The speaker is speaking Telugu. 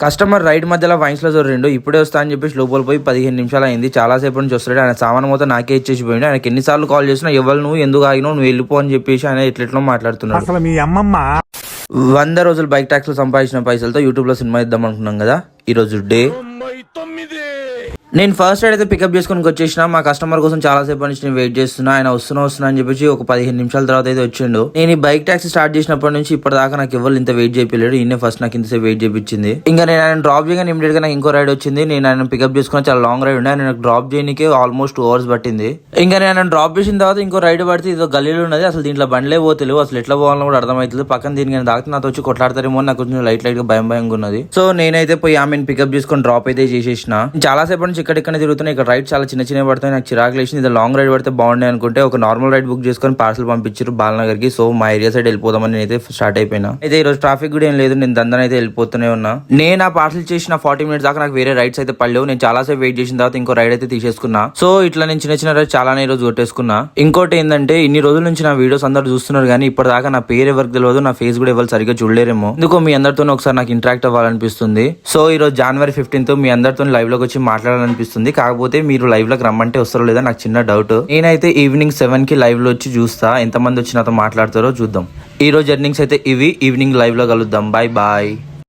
కస్టమర్ రైడ్ మధ్యలో వైన్స్ లో జొర్రిండు. ఇప్పుడే వస్తా అని చెప్పేసి లోపల పోయి 15 నిమిషాలు అయింది. చాలా సేపు నుంచి వస్తాడు. ఆయన సామాన్ మొత్తం నాకే ఇచ్చేసి పోయిండు. ఆయనకి ఎన్నిసార్లు కాల్ చేసినా ఎవరు నువ్వు ఎందుకు ఆగినావు, నువ్వు వెళ్ళిపో అని చెప్పేసి ఆయన ఎట్లెట్లో మాట్లాడుతున్నాడు. అసలు మీ అమ్మమ్మ 100 రోజులు బైక్ ట్యాక్స్ లో సంపాదించిన పైసలతో యూట్యూబ్ లో సినిమా ఇద్దాం అనుకున్నాం కదా. ఈ రోజు డే నేను ఫస్ట్ రైడ్ అయితే పికప్ చేసుకుని వచ్చేసిన. మా కస్టమర్ కోసం చాలా సేపు నుంచి నేను వెయిట్ చేస్తున్నా. ఆయన వస్తున్నా అని చెప్పేసి ఒక 15 నిమిషాల తర్వాత అయితే వచ్చిండు. నేను ఈ బైక్ టాక్సీ స్టార్ట్ చేసినప్పటి నుంచి ఇప్పటిదాకా నాకు ఎవరు ఇంత వెయిట్ చేయలేడు. ఈయన ఫస్ట్ నాకు ఇంతసేపు వెయిట్ చేయించింది. ఇంకా నేను ఆయన డ్రాప్ చేయగానే ఇమీడియట్ గా నాకు ఇంకో రైడ్ వచ్చింది. నేను ఆయన పికప్ చేసుకుని చాలా లాంగ్ రైడ్ ఉండే. ఆయన డ్రాప్ చేయడానికి ఆల్మోస్ట్ 2 hours పట్టింది. ఇంకా నేను ఆయన డ్రాప్ చేసిన తర్వాత ఇంకో రైడ్ పడితే ఇదో గల్లీలో ఉన్నది. అసలు దీంట్లో బండ్లే పోతలేవు. అసలు ఎట్లా పోవాలని కూడా అర్థమవుతుంది. పక్కన దీనికి దాకా నాతో వచ్చి కొట్లాడతారేమో నాకు కొంచెం లైట్ గా భయంగా ఉన్నది. సో నేనైతే పోయి ఆమెను పికప్ చేసుకుని డ్రాప్ అయితే చేసేసిన. చాలా సేపు నుంచి ఇక్కడిక్కడ తిరుగుతున్నాయి. ఇక్కడ రైడ్ చాలా చిన్న పడతాయి. నాకు చిరాకు లేచింది. ఇది లాంగ్ రైడ్ పడితే బాగుండే అనుకుంటే ఒక నార్మల్ రైడ్ బుక్ చేసుకుని పార్సల్ పంపించారు బాలనగర్ కి. సో మా ఏరియా సైడ్ వెళ్ళిపోదామని నేనైతే స్టార్ట్ అయిపోయినా. అయితే ఈ రోజు ట్రాఫిక్ కూడా ఏం లేదు. నేను దందన అయితే వెళ్ళిపోతూనే ఉన్నా. నేను ఆ పార్సల్ చేసిన 40 minutes దాకా నాకు వేరే రైడ్స్ అయితే పడలేవు. నేను చాలా సేపు వెయిట్ చేసిన తర్వాత ఇంకో రైడ్ అయితే తీసేసుకున్నా. సో ఇట్లా నేను చిన్న రైడ్ చాలానే ఈ రోజు కొట్టేసుకున్నా. ఇంకోటి ఏంటంటే ఇన్ని రోజుల నుంచి నా వీడియోస్ అందరూ చూస్తున్నారు కానీ ఇప్పటిదాకా నా పేరు ఎవరికి తెలియదు, నా ఫేస్ కూడా ఎవరు సరిగ్గా చూడలేరేమో. ఎందుకో మీ అందరితో ఒకసారి నాకు ఇంటరాక్ట్ అవ్వాలనిపిస్తుంది. సో ఈ రోజు January 15th మీ అందరితో లైవ్ లోకి వచ్చి మాట్లాడాలనిపిస్తుంది. కాకపోతే మీరు లైవ్ లోకి రమ్మంటే వస్తారో లేదా నాకు చిన్న డౌట్. నేనైతే ఈవినింగ్ 7 కి లైవ్ లో వచ్చి చూస్తా ఎంతమంది వచ్చి నాతో మాట్లాడతారో చూద్దాం. ఈ రోజు ఎర్నింగ్స్ అయితే ఇవి. ఈవినింగ్ లైవ్ లో కలుద్దాం. బాయ్.